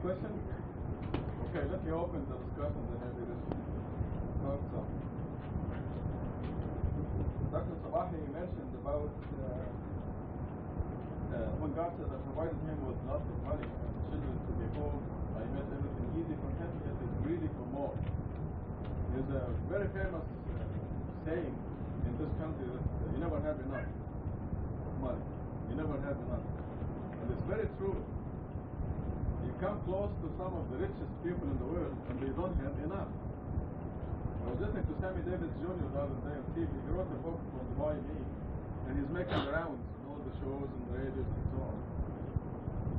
question? Okay, let me open the discussion and maybe this thoughts on. Dr. Sabahi mentioned about when God said I provided him with lots of money and children to be home, I made everything easy for him, yet he's greedy for more. There's a very famous saying in this country that you never have enough of money. You never have enough. And it's very true. You come close to some of the richest people in the world and they don't have enough. I was listening to Sammy Davis Jr. the other day on TV. He wrote a book called Why Me, and he's making the rounds in all the shows and the radios and so on.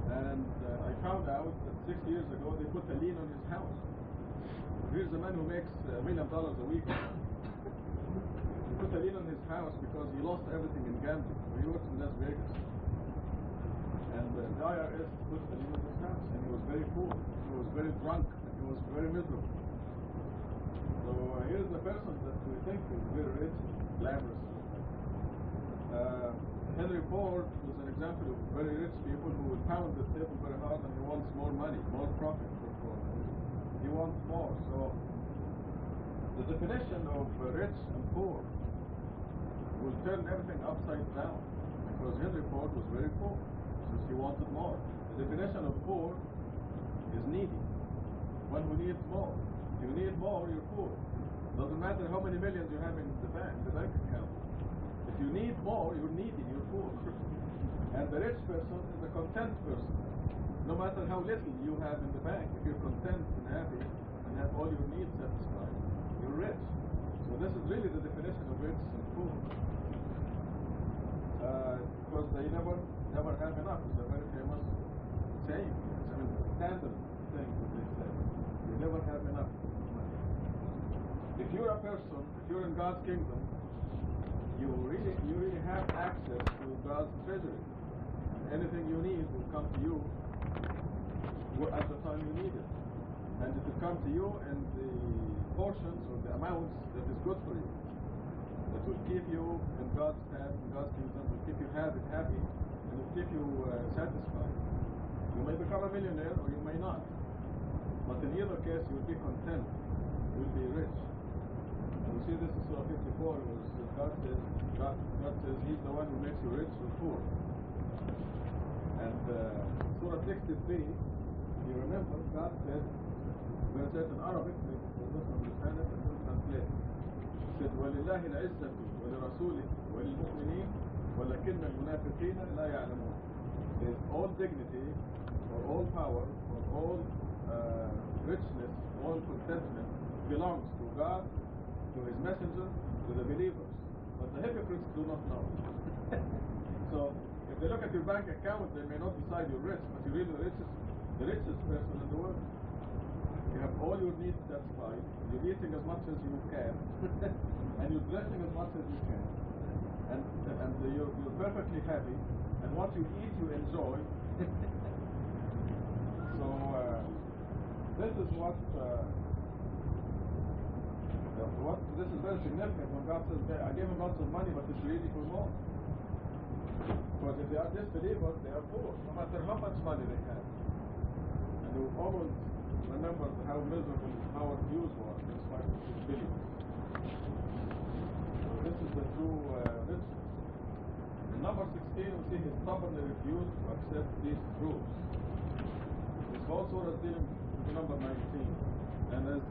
And I found out that 6 years ago they put a lien on his house. Here's a man who makes $1 million a week. He put a lien on his house because he lost everything in gambling. He works in Las Vegas. And the IRS put a lien on his house, and he was very poor. He was very drunk, and he was very miserable. So here's a person that we think is very rich, glamorous. Henry Ford was an example of very rich people who would pound the table very hard and he wants more money, more profit for Ford. He wants more. So the definition of rich and poor will turn everything upside down because Henry Ford was very poor since he wanted more. The definition of poor is needy, one who needs more. If you need more, you're poor. Doesn't matter how many millions you have in the bank account. If you need more, you're needy, you're poor. And the rich person is a content person. No matter how little you have in the bank, if you're content and happy and have all your needs satisfied, you're rich. So this is really the definition of rich and poor. Because they never have enough. It's a very famous saying. It's a standard thing that they say. You never have enough money. If you're a person, if you're in God's kingdom, you really have access to God's treasury. Anything you need will come to you at the time you need it. And it will come to you in the portions or the amounts that is good for you. That will keep you in God's path, in God's kingdom, will keep you happy, and will keep you satisfied. You may become a millionaire or you may not. But in either case, you will be content. You will be rich. And we see this in Surah 54, where God says He's the one who makes you rich or poor. And Surah 63, if you remember, God said, where it says in Arabic, maybe for those who understand it, and we'll translate. He said, وَلِلَّهِ الْعِزَّةُ وَلِرَسُولِهِ وَلِلْمُؤْمِنِينَ وَلَكِنَّ الْمُنَافِقِينَ لَا يَعْلَمُونَ. There is all dignity, or all power, or all richness, all contentment belongs to God, to His messenger, to the believers. But the hypocrites do not know. So, if they look at your bank account, they may not decide you're rich, but you're really the richest person in the world. You have all your needs satisfied, you're eating as much as you can, and you're dressing as much as you can, and you're perfectly happy, and what you eat you enjoy. So, this is this is very significant when God says, I gave them lots of money, but it's greedy for more. Because if they are disbelievers, they are poor, no matter how much money they have. And you always remember how miserable Howard Hughes was despite his billions. So this is the true richness. In number 16, we see he stubbornly refused to accept these truths. This whole surah is dealing with number 19. And as